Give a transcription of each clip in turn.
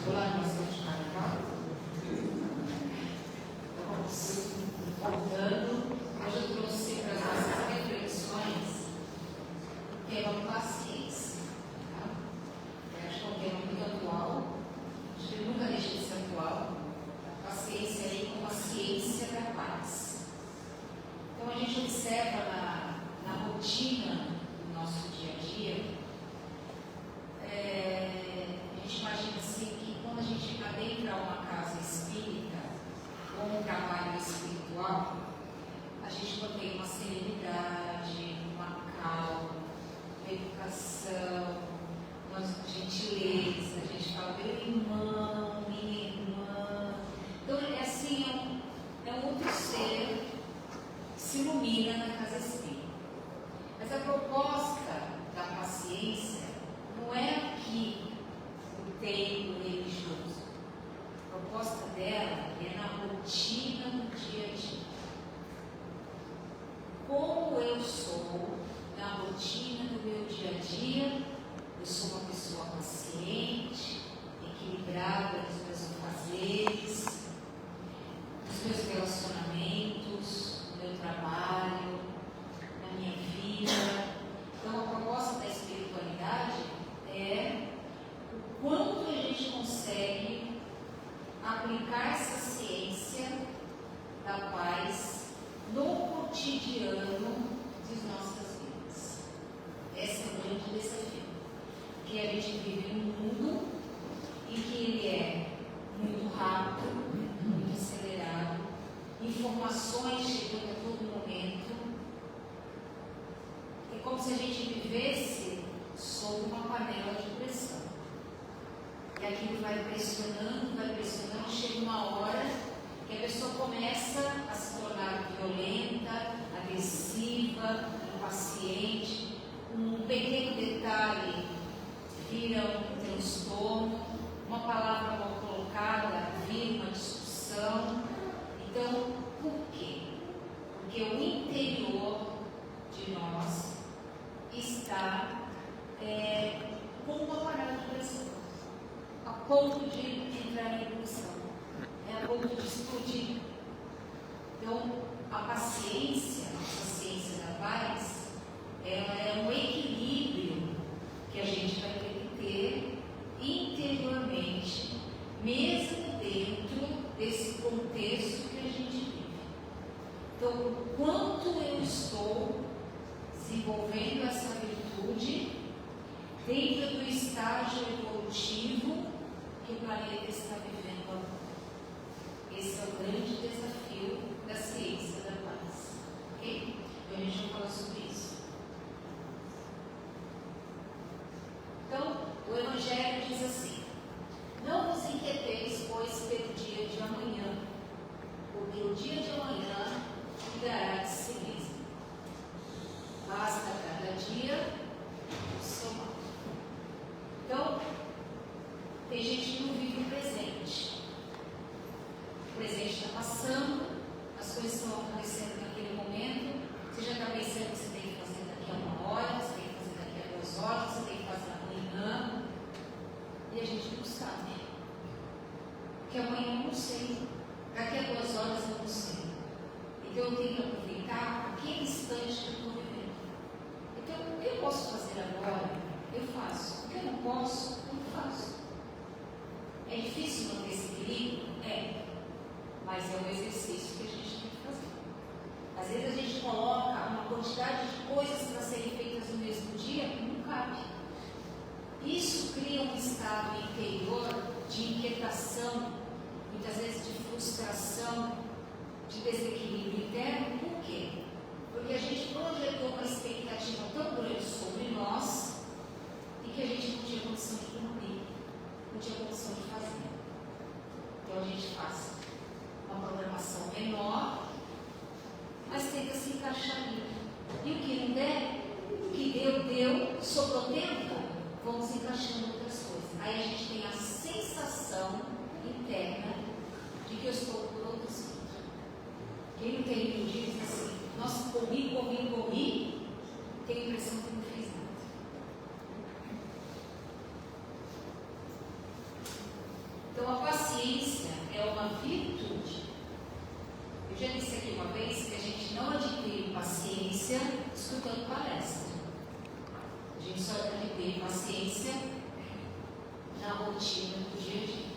Vou lá no nosso de carnaval. Vamos voltando. Hoje eu trouxe para as nossas reflexões o tema paciência. Eu acho que é um tema muito atual. Acho que nunca deixa de ser atual. A paciência aí como a ciência da paz. Então a gente observa na rotina do nosso dia a dia. A gente imagina assim que quando a gente adentra uma casa espírita ou um trabalho espiritual, a gente mantém uma serenidade, uma calma, uma educação, uma gentileza. A gente fala, meu irmão, minha irmã. Então, é assim, é um outro ser que se ilumina na casa espírita. Mas a proposta da paciência não é aqui o templo religioso. A proposta dela é na rotina do dia a dia. Como eu sou na rotina do meu dia a dia, eu sou uma pessoa paciente, equilibrada nos meus afazeres, nos meus relacionamentos, no meu trabalho, na minha vida. Então, a proposta da espiritualidade é o quanto a gente consegue aplicar essa ciência da paz no cotidiano de nossas vidas. Esse é o grande desafio. Porque a gente vive num mundo em que ele é muito rápido, muito acelerado, informações chegando a todo momento. É como se a gente vivesse sob uma panela de pressão. E aquilo vai pressionando, chega uma hora que a pessoa começa a se tornar violenta, agressiva, impaciente. Um pequeno detalhe vira um transtorno, uma palavra mal colocada vira uma discussão. Então, por quê? Porque o interior de nós está com uma panela de pressão, a ponto de entrar em ebulição, a ponto de explodir. Então, a paciência, a ciência da paz, ela é um equilíbrio que a gente vai ter que ter interiormente, mesmo dentro desse contexto que a gente vive. Então, o quanto eu estou desenvolvendo essa virtude dentro do estágio evolutivo que o planeta está vivendo agora. Esse é o grande desafio da ciência da paz. Ok? Então a gente vai falar sobre isso. Então, o Evangelho diz assim: não vos inquieteis, pois, pelo dia de amanhã, porque o dia de amanhã cuidará de si mesmo. Basta cada dia o seu mal. Então, tem gente que não vive o presente. O presente está passando, as coisas estão acontecendo naquele momento. Você já está pensando que você tem que fazer daqui a 1 hora, você tem que fazer daqui a 2 horas, você tem que fazer amanhã. E a gente não sabe. Porque amanhã eu não sei. Daqui a 2 horas eu não sei. Então eu tenho que aproveitar aquele instante que eu estou vivendo. Então, o que eu posso fazer agora, eu faço. O que eu não posso, eu não faço. É difícil manter esse equilíbrio? É. Mas é um exercício que a gente tem que fazer. Às vezes a gente coloca uma quantidade de coisas para serem feitas no mesmo dia que não cabe. Isso cria um estado interior de inquietação, muitas vezes de frustração, de desequilíbrio interno. Por quê? Porque a gente projetou uma expectativa tão grande sobre nós e que a gente não tinha condição de cumprir, não tinha condição de fazer. Então a gente faz uma programação menor, mas tenta se encaixar ali. E o que não der, o que deu, sobrou tempo, vamos encaixando outras coisas. Aí a gente tem a sensação interna de que eu estou produzindo. Quem não tem um dia diz assim: nossa, corri, tem a impressão que não fez nada. virtude. Eu já disse aqui uma vez que a gente não adquire paciência escutando palestra. A gente só adquire paciência na rotina do dia a dia.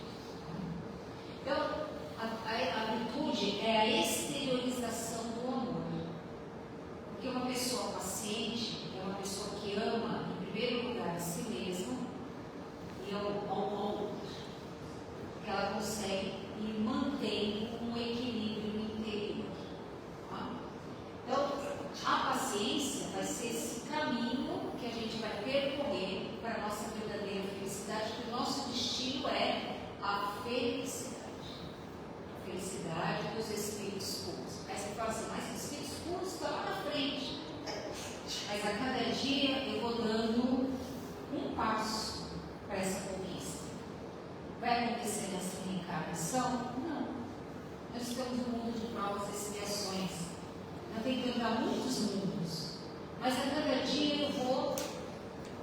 Então, a virtude é a exteriorização do amor. Porque uma pessoa paciente é uma pessoa que ama, em primeiro lugar, a si mesma e ao outro. Que ela consegue ir mantendo um equilíbrio interior. Tá? Então, a paciência vai ser esse caminho que a gente vai percorrer para a nossa verdadeira felicidade, porque o nosso destino é a felicidade. A felicidade dos espíritos puros. Aí você fala assim, mas os espíritos puros estão lá na frente. Mas a cada dia eu vou dando um passo para essa conquista. Vai acontecer nessa reencarnação? Não. Nós estamos no mundo de provas e expiações. Eu tenho que andar muitos mundos. Mas a cada dia eu vou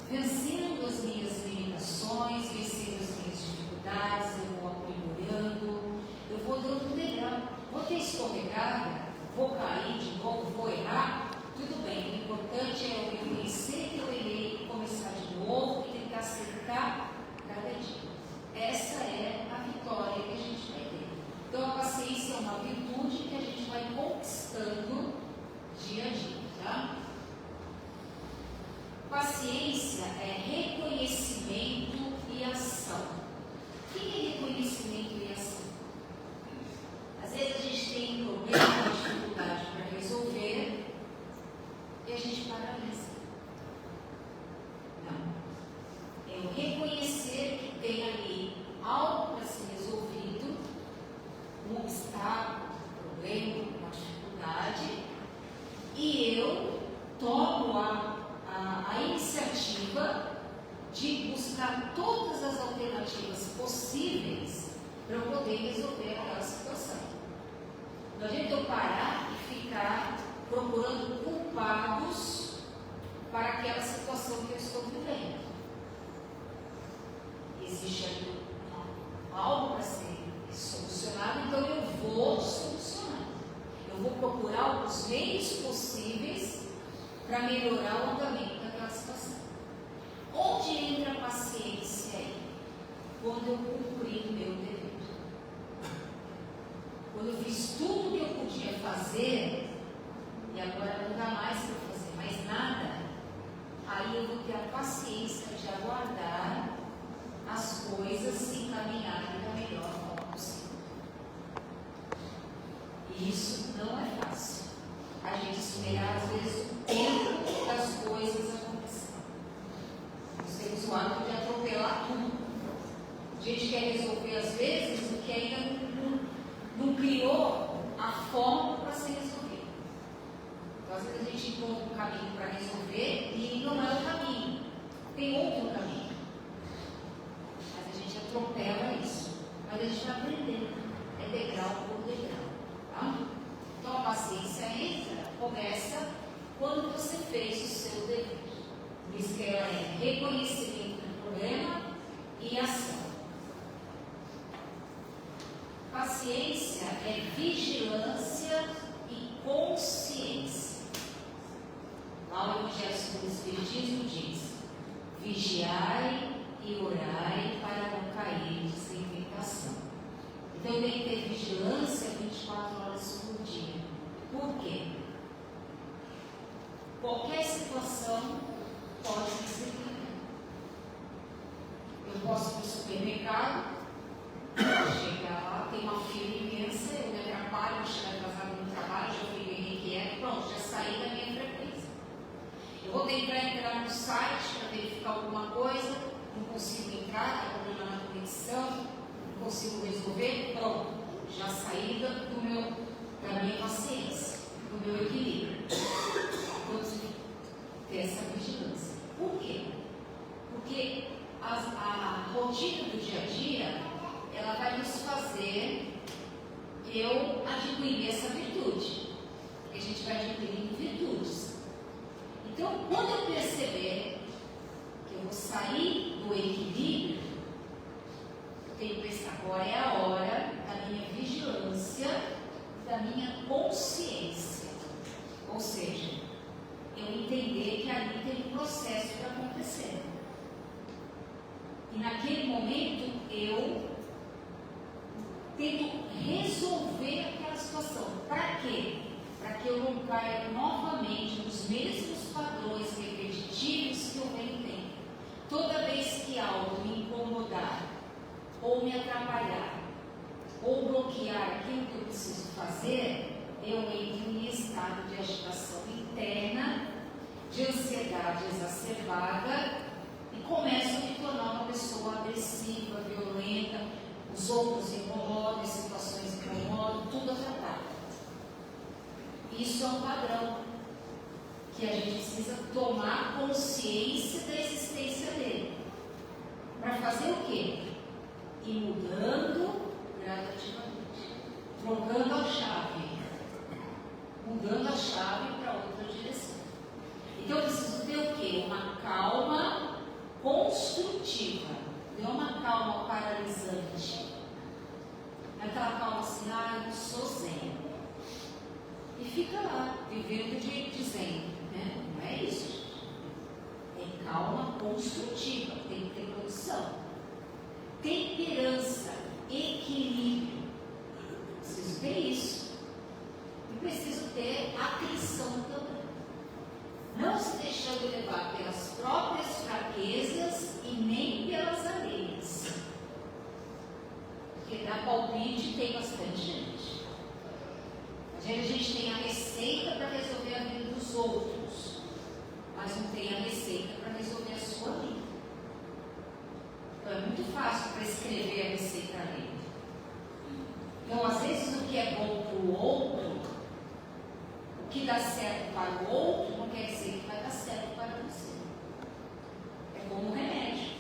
vencendo as minhas limitações, vencendo as minhas dificuldades, eu vou aprimorando, eu vou dando um degrau. Vou ter escorregada, vou cair de novo, vou errar, tudo bem. O importante é eu reconhecer que eu errei, começar de novo e tentar acertar cada dia. Essa é a vitória que a gente vai ter. Então a paciência é uma virtude que a gente vai conquistando dia a dia, tá? Paciência é reconhecimento e ação. O que é reconhecimento e ação? Às vezes a gente tem um problema, uma dificuldade para resolver e a gente paralisa. Não. É o reconhecer que tem ali algo para ser resolvido, um obstáculo, um problema, uma dificuldade, e eu tomo a iniciativa de buscar todas as alternativas possíveis para eu poder resolver aquela situação. Não adianta eu parar e ficar procurando culpados para aquela situação que eu estou vivendo. Existe ali algo para ser solucionado, então eu vou solucionar. Eu vou procurar os meios possíveis para melhorar o andamento daquela situação. Onde entra a paciência aí? Quando eu cumpri o meu dever. Quando eu fiz tudo o que eu podia fazer e agora não dá mais para fazer mais nada, aí eu vou ter a paciência de aguardar as coisas se encaminharem da melhor forma possível. E isso não é fácil. A gente esperar, às vezes, o tempo das coisas acontecerem. Nós temos o hábito de atropelar tudo. A gente quer resolver, às vezes, o que ainda não criou a forma para ser resolvido. Então, às vezes, a gente encontra um caminho para resolver e não é o caminho. Tem outro caminho. Mas a gente atropela isso. Mas a gente vai aprender. É degrau por degrau. Tá? Então a paciência começa quando você fez o seu dever. Por isso que ela é reconhecimento do problema e ação. Paciência é vigilância e consciência. Lá o Evangelho segundo o Espiritismo diz: vigiai e orai para não cair em tentação. Então tem que ter vigilância 24 horas por dia. Por quê? Qualquer situação pode ser. Eu posso ir para o supermercado, chegar lá, tem uma fila imensa, eu me atrapalho, eu chego atrasado no trabalho, já fui ver quem é, pronto, já saí da minha frequência. Eu vou tentar entrar no site para verificar alguma coisa, não consigo entrar, tem problema na conexão, não consigo resolver, pronto, já saí da minha paciência, do meu equilíbrio. Vamos ter essa vigilância. Por quê? Porque a rotina do dia a dia, ela vai nos fazer eu adquirir essa virtude. Porque a gente vai adquirindo virtudes. Então, quando eu perceber que eu vou sair do equilíbrio, eu tenho que pensar, agora é a hora da minha minha vigilância, da minha consciência. Ou seja, eu entender que ali tem um processo para acontecer. E naquele momento eu tento resolver aquela situação. Para quê? Para que eu não caia novamente nos mesmos padrões repetitivos que eu venho tendo. Toda vez que algo me incomodar, ou me atrapalhar, ou bloquear aquilo que eu preciso fazer, eu entro em estado de agitação interna, de ansiedade exacerbada, e começo a me tornar uma pessoa agressiva, violenta. Os outros incomodam, as situações incomodam, tudo atrapalha. Isso é um padrão que a gente precisa tomar consciência da existência dele. Para fazer o quê? Ir mudando gradativamente, trocando a chave, mudando a chave para outra direção. Então eu preciso ter o quê? Uma calma construtiva, não uma calma paralisante. Não é aquela calma assim, eu sou zen. E fica lá, vivendo de zen, né? Não é isso. É calma construtiva, tem que ter produção. Temperança, equilíbrio. Preciso ter isso. E preciso ter atenção também. Não se deixando levar pelas próprias fraquezas e nem pelas alheias. Porque dar palpite tem bastante gente. Às vezes a gente tem a receita para resolver a vida dos outros, mas não tem a receita para resolver a sua vida. Então é muito fácil prescrever a receita ali. Então, às vezes, o que é bom para o outro, o que dá certo para o outro, não quer dizer que vai dar certo para você. É como o remédio.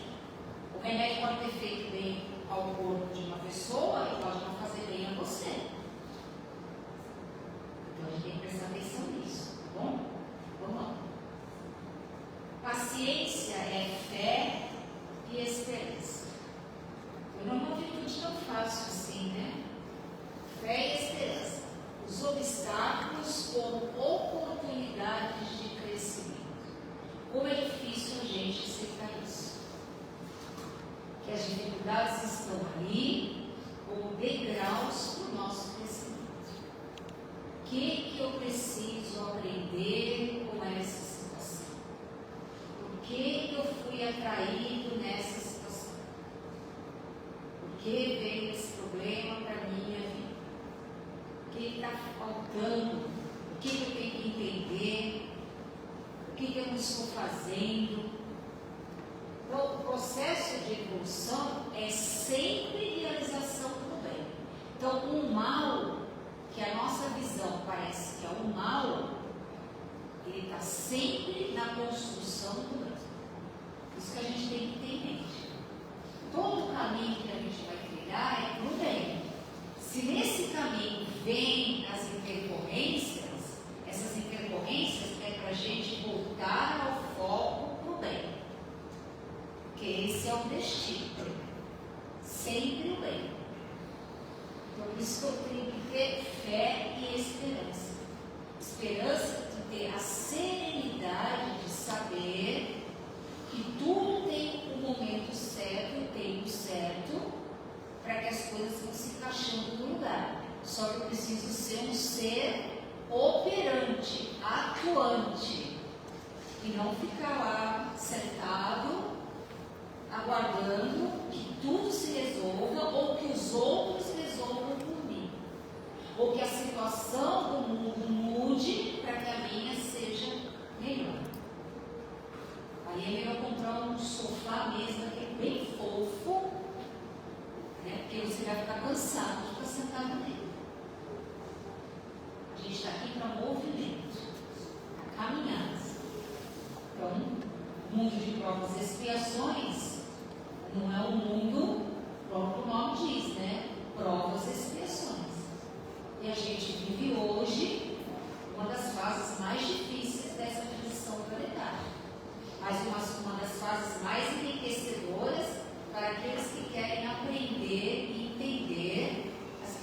O remédio pode ter feito bem ao corpo de uma pessoa e pode não fazer bem a você. Então, a gente tem que prestar atenção nisso, tá bom? Vamos lá. Paciência é fé e esperança. Eu não é uma virtude tão fácil assim, né? Fé e esperança. Os obstáculos como oportunidades de crescimento. Como é difícil a gente aceitar isso. Que as dificuldades estão ali como degraus para o nosso crescimento. O que eu preciso aprender com essa situação? Por que eu fui atraído nessa situação? Por que veio esse problema para a minha vida? O que está faltando? O que eu tenho que entender? O que eu não estou fazendo? Então, o processo de evolução é sempre realização do bem. Então, o mal, que a nossa visão parece que é o mal, ele está sempre na construção do bem. Isso que a gente tem que ter em mente. Todo o caminho que a gente vai trilhar é para o bem. Se nesse caminho vem as intercorrências, essas intercorrências é para a gente voltar ao foco para o bem. Porque esse é o destino. Sempre o bem. Então, por isso que eu tenho que ter fé e esperança. Esperança de ter a serenidade de saber que tudo tem um momento certo, um tempo certo, para que as coisas vão se encaixando no lugar. Só que eu preciso ser um ser operante, atuante, e não ficar lá sentado, aguardando que tudo se resolva, ou que os outros resolvam por mim, ou que a situação do mundo mude para que a minha seja melhor. Aí é melhor comprar um sofá mesmo, aquele bem fofo, né? Porque você vai ficar cansado de ficar sentado nele. A gente está aqui para movimento, para caminhar. Então, mundo de provas e expiações não é um mundo, o próprio nome diz, né? Provas e expiações. E a gente vive hoje uma das fases mais difíceis dessa transição planetária, mas uma das fases mais enriquecedoras para aqueles que querem aprender e entender as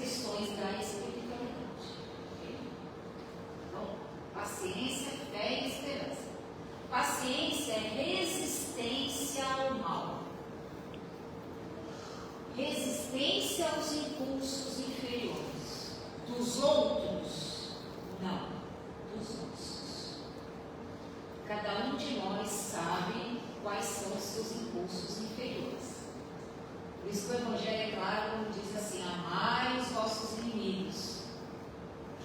resistência aos impulsos inferiores. Dos outros, não, dos nossos. Cada um de nós sabe quais são os seus impulsos inferiores. Por isso que o Evangelho é claro quando diz assim: amai os vossos inimigos.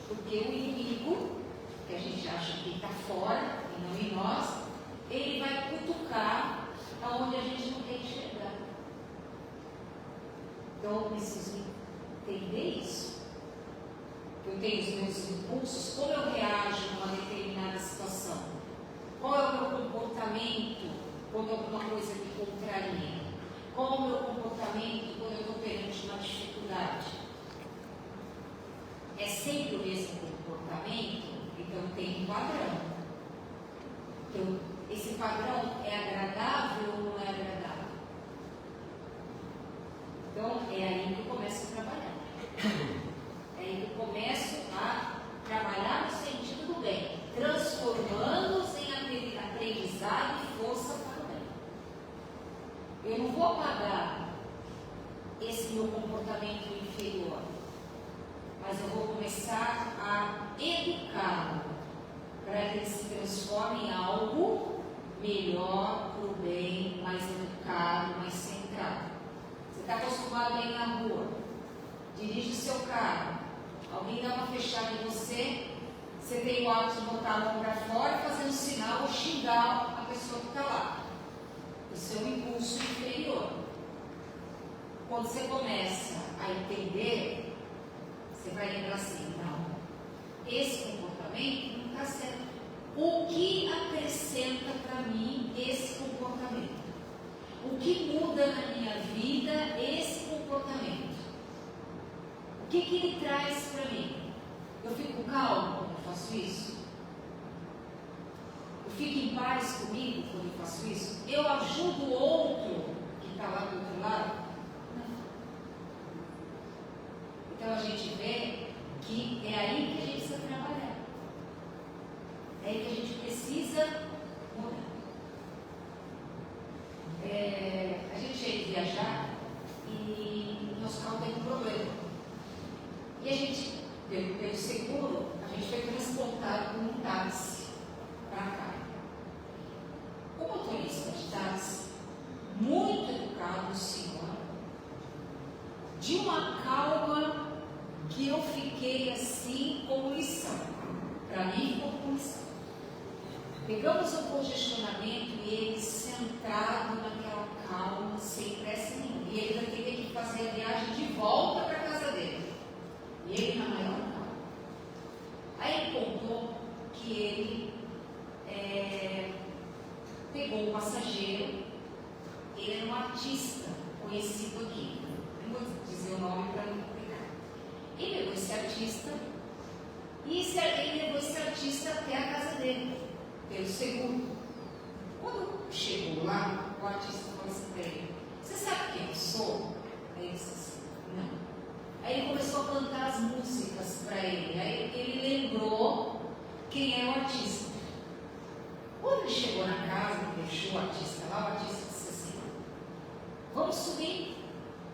Porque o inimigo, que a gente acha que está fora e não em nós, ele vai cutucar aonde a gente não quer enxergar. Então eu preciso entender isso. Eu tenho os meus impulsos, como eu reajo a uma determinada situação. Qual é o meu comportamento quando alguma coisa me contraria? Qual é o meu comportamento quando eu estou perante uma dificuldade? É sempre o mesmo comportamento? Então tem um padrão. Então, esse padrão é agradável ou não é agradável? Então, é aí que eu começo a trabalhar. É aí que eu começo a trabalhar no sentido do bem, transformando-os em aprendizado e força para o bem. Eu não vou apagar esse meu comportamento inferior, mas eu vou começar a educá-lo para que ele se transforme em algo melhor, para o bem, mais educado, mais centrado. Você está acostumado a ir na rua, dirige o seu carro, alguém dá uma fechada em você, você tem o hábito de botar a mão para fora e fazer um sinal ou xingar a pessoa que está lá. Isso é um impulso inferior. Quando você começa a entender, você vai lembrar assim: não, esse comportamento não está certo. O que acrescenta para mim esse comportamento? O que muda na minha vida esse comportamento? O que ele traz para mim? Eu fico calmo quando eu faço isso? Eu fico em paz comigo quando eu faço isso? Eu ajudo o outro que está lá do outro lado? Não. Então a gente vê que é aí que a gente precisa trabalhar. É aí que a gente precisa mudar. A gente ia viajar e o nosso carro teve um problema. E a gente, pelo seguro, a gente foi transportado com um táxi para cá. O motorista de táxi, muito educado, o senhor, de uma calma que eu fiquei assim como lição. Para mim, como lição. Pegamos o congestionamento e ele sentado naquela calma, sem pressa nenhuma. E ele vai ter que fazer a viagem de volta para a casa dele. E ele na maior calma. Aí ele contou que ele pegou um passageiro, ele era um artista conhecido aqui. Não vou dizer o nome para não complicar. Ele levou esse artista e ele levou esse artista até a casa dele, pelo seguro. Quando chegou lá, o artista falou assim para ele: você sabe quem eu sou? Aí ele disse assim: não. Aí ele começou a cantar as músicas para ele. Aí ele lembrou quem é o artista. Quando ele chegou na casa, ele deixou o artista lá, o artista disse assim: vamos subir,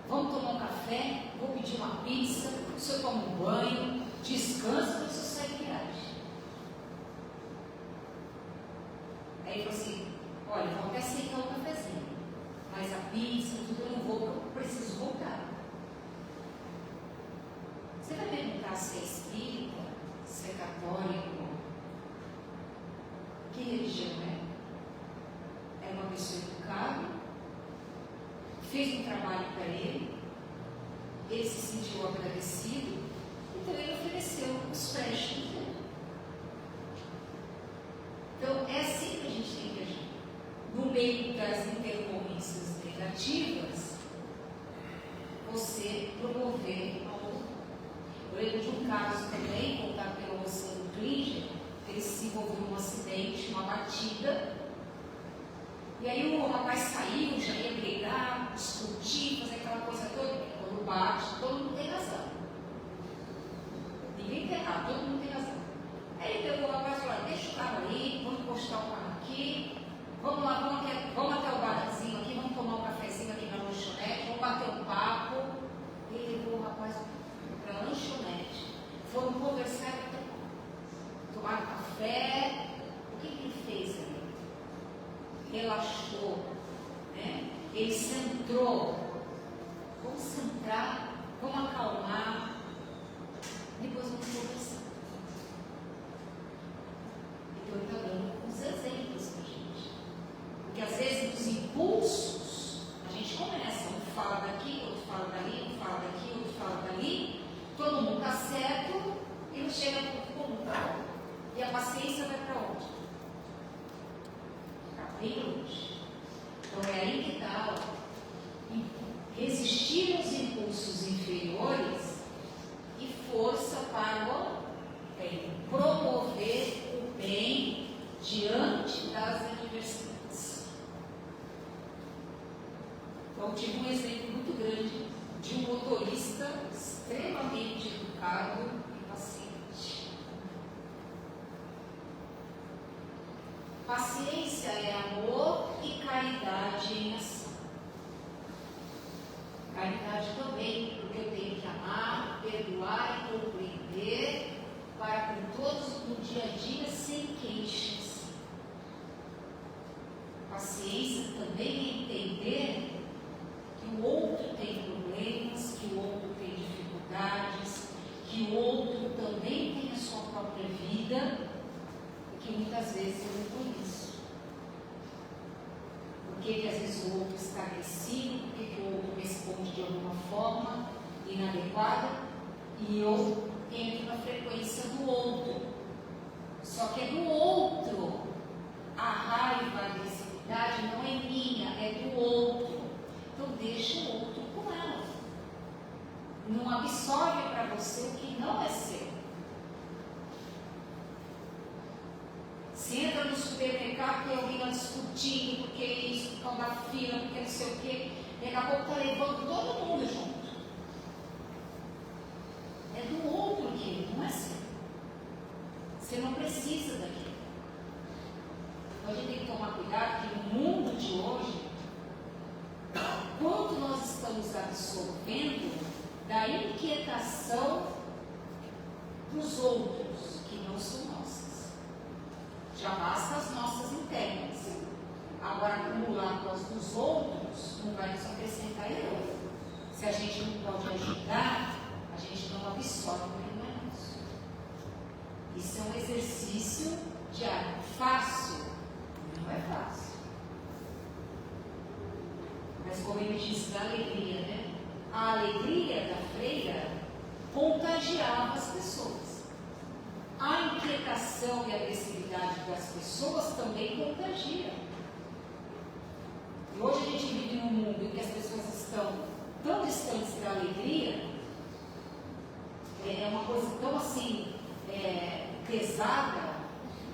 vamos tomar um café, vou pedir uma pizza, o senhor toma um banho, descansa, para o senhor sair de viagem. Aí ele falou assim: olha, vou até aceitar o cafezinho, mas a pizza, tudo eu não vou, eu preciso voltar. Você vai perguntar se é espírita, se é católico, que religião é? É uma pessoa educada, fez um trabalho para ele se sentiu agradecido, então ele ofereceu os préstimos dele. Então é assim que a gente tem que agir. No meio das intercorrências negativas, você promover a outra. Eu lembro de um caso também, contado pela moça do Klinger, ele se envolveu num acidente, uma batida, e aí o rapaz saiu, já ia brigar, discutir, fazer aquela coisa toda, porque quando bate, todo mundo tem razão. Ninguém tem errado, todo mundo tem razão. Aí ele pegou o rapaz e falou: deixa o carro aí, vamos encostar o carro aqui, vamos lá, vamos até o barzinho aqui, vamos tomar um cafezinho aqui na lanchonete, vamos bater um papo. relaxou, né? Ele centrou. Vamos centrar, vamos acalmar, depois vamos conversar. Então ele está dando uns exemplos para a gente. Porque às vezes nos impulsos, a gente começa, um fala daqui, outro fala dali, um fala daqui, outro fala dali, todo mundo está certo e não chega no ponto comum. E a paciência vai para onde? Para bem longe. Então é aí que está, resistir aos impulsos inferiores e força para o bem, promover o bem diante das adversidades. Então, tive um exemplo muito grande de um motorista extremamente educado e paciente. Paciência é amor e caridade em ação. Caridade também, porque eu tenho que amar, perdoar e compreender para com todos no dia a dia sem queixas. Paciência também é entender que o outro tem problemas, que o outro tem dificuldades, que o outro também tem a sua própria vida e que muitas vezes eu não conheço. Por que às vezes o outro está agressivo, por que o outro responde de alguma forma inadequada e eu entro na frequência do outro. Só que é do outro. A raiva, a agressividade não é minha, é do outro. Então deixa o outro com ela. Não absorve para você o que não é seu. Se entra no supermercado e alguém está discutindo, porque isso, por causa da fila, porque não sei o quê, daqui a pouco está levando todo mundo junto. É do outro aquilo, não é seu. Você não precisa daquilo. Então a gente tem que tomar cuidado que no mundo de hoje, quanto nós estamos absorvendo da inquietação dos outros, que não são nossas. Já basta as nossas internas. Agora, acumular com as dos outros não vai nos acrescentar em nada. Se a gente não pode ajudar, a gente não absorve o que não é nosso. Isso é um exercício diário. Fácil? Não é fácil. Mas como ele disse, da alegria, né? A alegria da freira contagiava as pessoas. A inquietação e a agressividade das pessoas também contagia. E hoje a gente vive num mundo em que as pessoas estão tão distantes da alegria, é uma coisa tão assim, pesada,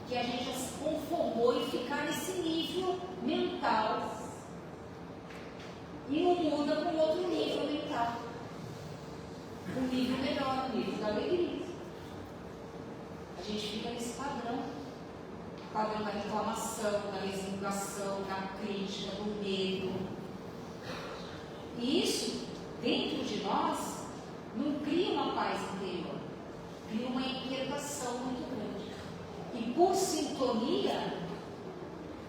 que a gente já se conformou em ficar nesse nível mental. E não muda para um outro nível mental. Um nível melhor, um nível da alegria. A gente fica nesse padrão da reclamação, da resignação, da crítica, do medo. E isso, dentro de nós, não cria uma paz interior, cria uma inquietação muito grande. E por sintonia,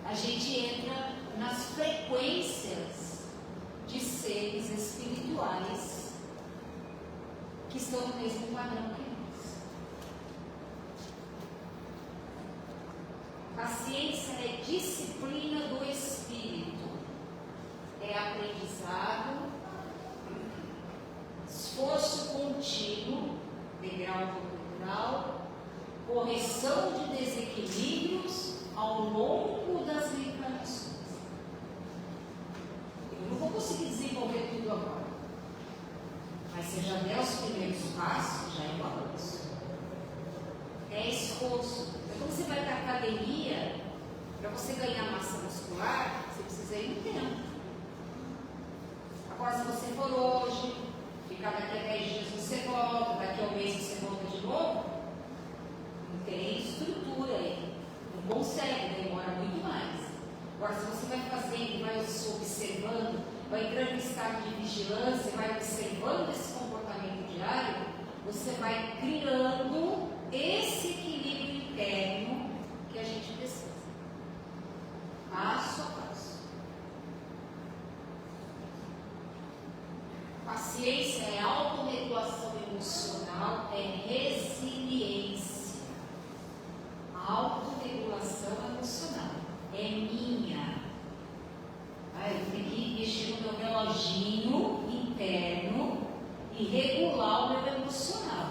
a gente entra nas frequências de seres espirituais que estão no mesmo padrão que nós. Paciência é disciplina do espírito, é aprendizado, esforço contínuo, degrau por degrau, correção de desequilíbrios ao longo das reencarnações. Eu não vou conseguir desenvolver tudo agora, mas se já der os primeiros passos, já é um avanço. É esforço. Quando você vai para a academia, para você ganhar massa muscular, você precisa ir no tempo. Agora, se você for hoje, ficar daqui a 10 dias você volta, daqui a um mês você volta de novo, não tem estrutura aí. Não consegue, demora muito mais. Agora, se você vai fazendo, vai se observando, vai entrando em estado de vigilância, vai observando esse comportamento diário, você vai criando esse equilíbrio interno que a gente precisa. Passo a passo. emocional é resiliência. A autorregulação emocional é minha. Eu tenho que mexer no meu reloginho interno e regular o meu emocional.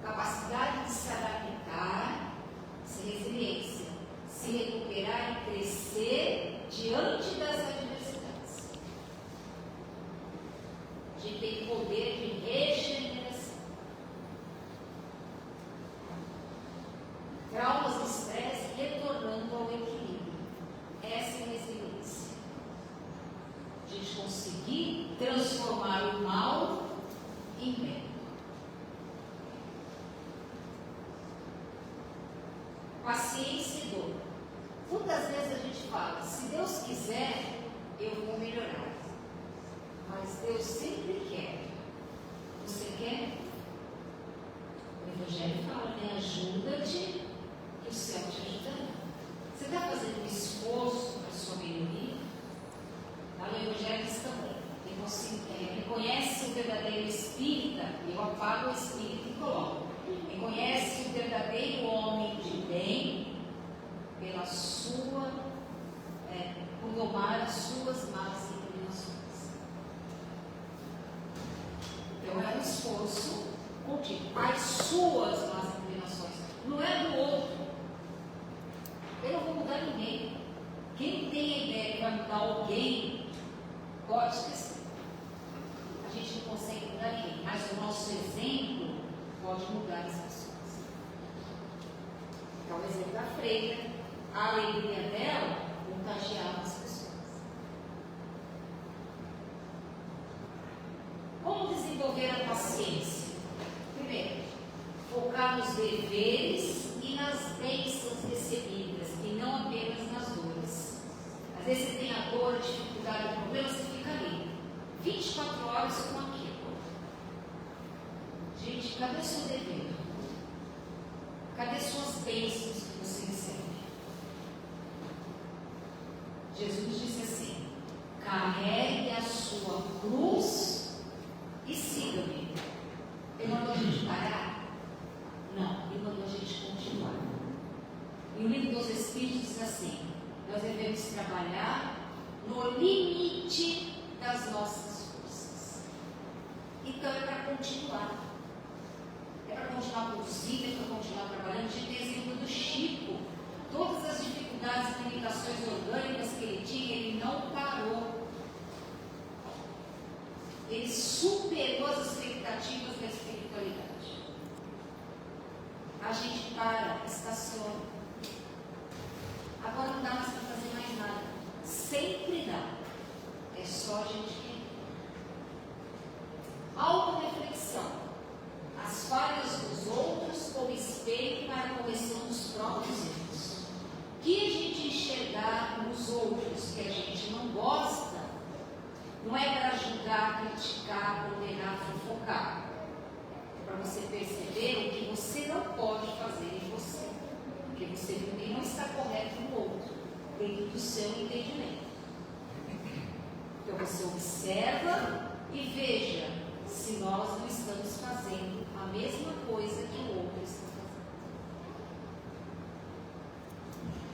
Capacidade de se adaptar, ser resiliência, se recuperar e crescer diante das adversidades. A gente tem poder de regeneração. Traumas de estresse retornando ao equilíbrio. Essa é a resiliência. A gente conseguir transformar o mal em bem. Paciência e dor. Muitas vezes a gente fala, se Deus quiser, eu vou melhorar. Mas Deus sempre quer. Você quer? O Evangelho fala, né? Ajuda-te, que o céu te ajudará. Você está fazendo um esforço para a sua melhoria? Lá no Evangelho diz também. Quem você reconhece o verdadeiro espírita, eu apago o espírito e coloco. Reconhece o verdadeiro homem de bem pela sua, por domar as suas más inclinações. Então é um esforço contínuo. As suas más inclinações, não é do outro. Eu não vou mudar ninguém. Quem tem a ideia que vai mudar alguém, pode esquecer. A gente não consegue mudar ninguém, mas o nosso exemplo pode mudar as pessoas. Então, o exemplo da freira, a alegria dela contagiava as pessoas. Como desenvolver a paciência? Primeiro, focar nos deveres e nas bênçãos recebidas, e não apenas nas dores. Às vezes você tem a dor, a dificuldade, o problema, você fica ali 24 horas com aquilo. Gente, cadê o seu dever? Cadê suas bênçãos que você recebe? Jesus disse assim: carregue a sua cruz e siga-me. Ele mandou a gente parar? Não, ele mandou a gente continuar. E o livro dos Espíritos diz assim: nós devemos trabalhar no limite das nossas forças. Então é para continuar. É para continuar produzindo, é para continuar trabalhando. A gente tem exemplo do Chico. Todas as dificuldades e limitações orgânicas que ele tinha, ele não parou. Ele superou as expectativas da espiritualidade. A gente para, estaciona. Agora não dá mais para fazer mais nada. Sempre dá. É só a gente querer. Autoreflexão. As falhas dos outros como espelho para a correção dos próprios erros. O que a gente enxergar nos outros que a gente não gosta, não é para julgar, criticar, condenar, fofocar. É para você perceber o que você não pode fazer em você. Porque você viu que não está correto no outro, dentro do seu entendimento. Então você observa e veja se nós não estamos fazendo a mesma coisa que o outro está fazendo.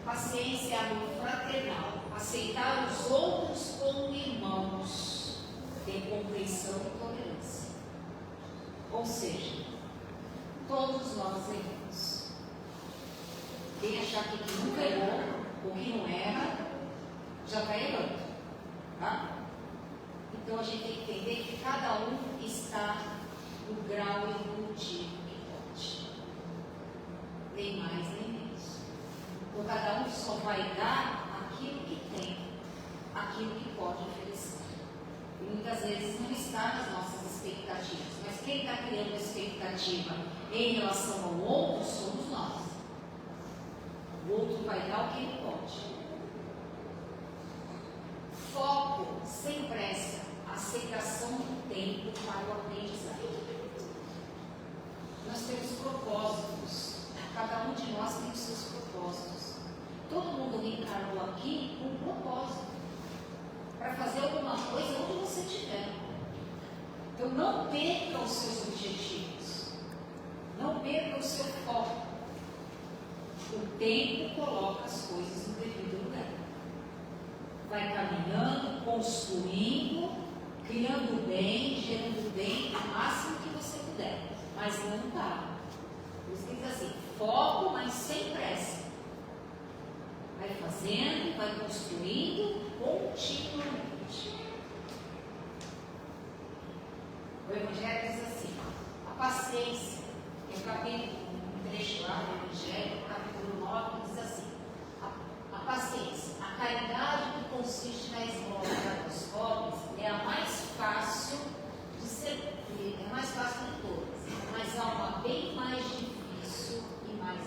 Paciência é amor fraternal. Aceitar os outros como irmãos. Tem compreensão e tolerância. Ou seja, todos nós erramos. Quem achar que nunca errou ou que não erra, já está errando. Tá? Então a gente tem que entender que cada um está no grau evolutivo que pode. Nem mais nem menos. Então cada um só vai dar aquilo que tem, aquilo que pode oferecer. E muitas vezes não está nas nossas expectativas. Mas quem está criando a expectativa em relação ao outro somos nós. O outro vai dar o que ele pode. Foco, sem pressa, aceitação do tempo para o aprendizado. Nós temos propósitos. Cada um de nós tem os seus propósitos. Todo mundo reencarnou aqui com um propósito. Para fazer alguma coisa onde você estiver. Então perca os seus objetivos. Não perca o seu foco. O tempo coloca as coisas no devido lugar. Vai caminhando, construindo, criando bem, gerando bem, o máximo que você puder. Mas não para. Por isso que diz assim, foco, mas sem pressa. Vai fazendo, vai construindo continuamente. O Evangelho diz assim, a paciência, que é o capítulo, um trecho lá do Evangelho, capítulo 9, diz assim, a paciência, a caridade que consiste na esmola para os pobres é a mais fácil de ser, é a mais fácil de todas, mas há uma bem mais difícil e mais,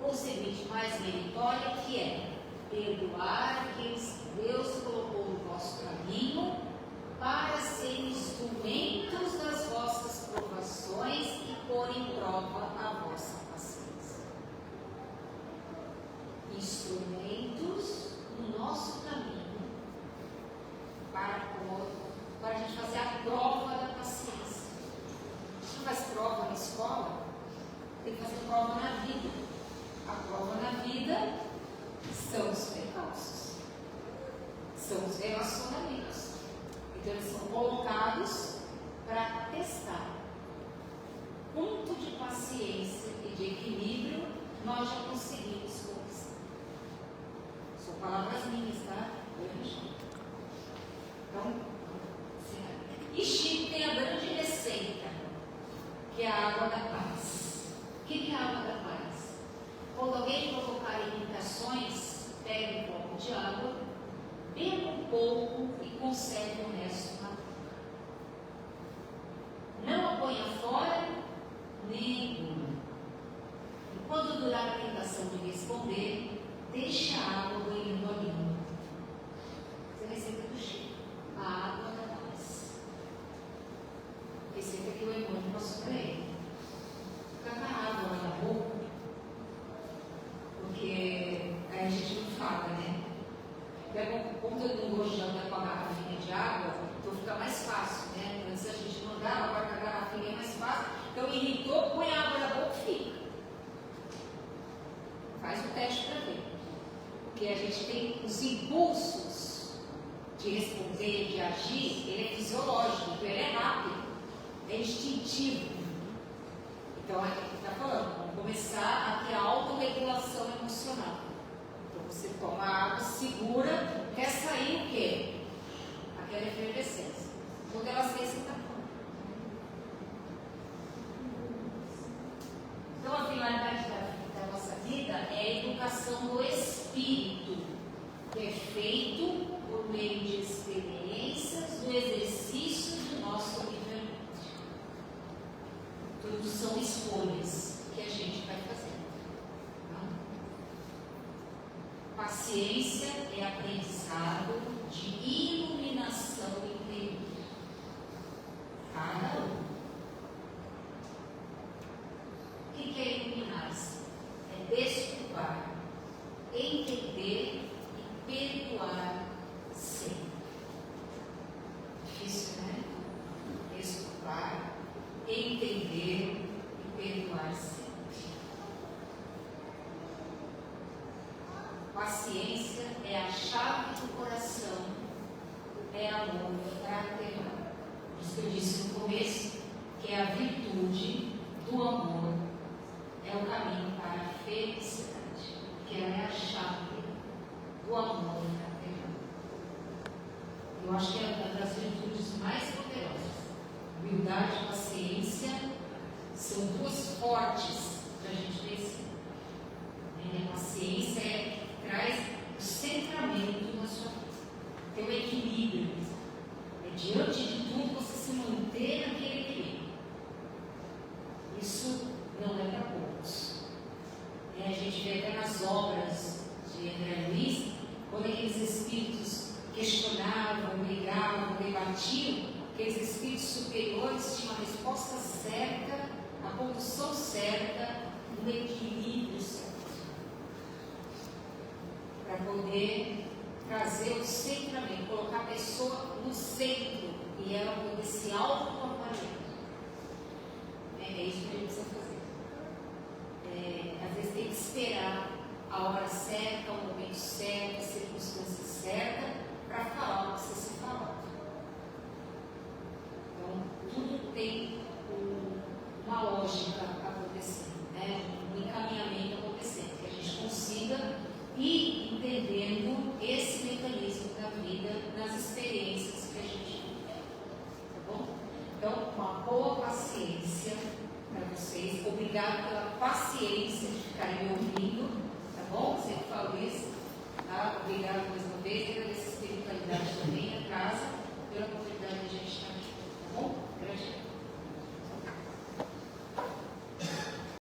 consequentemente, mais meritória, que é perdoar aqueles que Deus colocou no vosso caminho para serem instrumentos das vossas provações e pôr em prova a vossa paciência. Instrumentos no nosso caminho para a gente fazer a prova da paciência. A gente não faz prova na escola, tem que fazer prova na vida. A prova na vida são os percalços, são os relacionamentos. Então eles são colocados para testar. Ponto de paciência e de equilíbrio nós já conseguimos conquistar. São palavras minhas, tá? Então, e Chico tem a grande receita, que é a água da paz. O que é a água da paz? Quando alguém provocar irritações, pegue um copo de água, beba um pouco e conserve o resto na boca. Não a ponha fora, nem engula. E quando durar a tentação de responder, deixe a água boiando ali. Essa é a receita do Chico. A água da paz. Receita que o Emmanuel passou para ele. Fica com a água na boca, porque aí a gente não fala, né? Como todo mundo hoje anda com a garrafinha de água, então fica mais fácil, né? Antes a gente mandava, agora com a garrafinha é mais fácil. Então irritou, põe a água na boca e fica. Faz o teste para ver. Porque a gente tem os impulsos de responder, de agir, ele é fisiológico, então ele é rápido, é instintivo. Então a gente está falando, vamos começar a ter a autorregulação emocional. Então você toma água, segura, quer sair o quê? Aquela efervescência. Quando ela sair, você está pronto. Então a finalidade da nossa vida é a educação do espírito, que é feito por meio de experiências do exercício do nosso livre-arbítrio. Tudo são escolhas que a gente vai fazer. Paciência é aprendizado de iluminação interior. Cada um. O que é iluminar-se? É desculpar, entender e perdoar sempre. Difícil, né? Desculpar, entender e perdoar sempre. Paciência é a chave do coração, é amor fraternal. Por isso que eu disse no começo, que é a virtude do amor, é o caminho para a felicidade, que ela é a chave do amor fraternal. Eu acho que é uma das virtudes mais poderosas. Humildade e paciência são duas fortes para a gente vencer. A paciência traz o centramento na sua vida, tem o equilíbrio. É diante de tudo você se manter naquele equilíbrio. Isso não é para poucos. A gente vê até nas obras de André Luiz, quando aqueles espíritos questionavam, brigavam, debatiam, aqueles espíritos superiores tinham a resposta certa, a condução certa, um equilíbrio certo, para poder trazer o centramento, colocar a pessoa no centro, e e ela poder se auto-avaliar. É isso que a gente precisa fazer. Às vezes tem que esperar a hora certa, o momento certo, a circunstância certa, para falar o que precisa ser falado. Então, tudo tem uma lógica acontecendo, né? Um encaminhamento acontecendo, que a gente consiga ir entendendo esse mecanismo da vida nas experiências que a gente vive, tá bom? Então, uma boa paciência para vocês. Obrigado pela paciência de ficarem me ouvindo, tá bom? Sempre falo isso.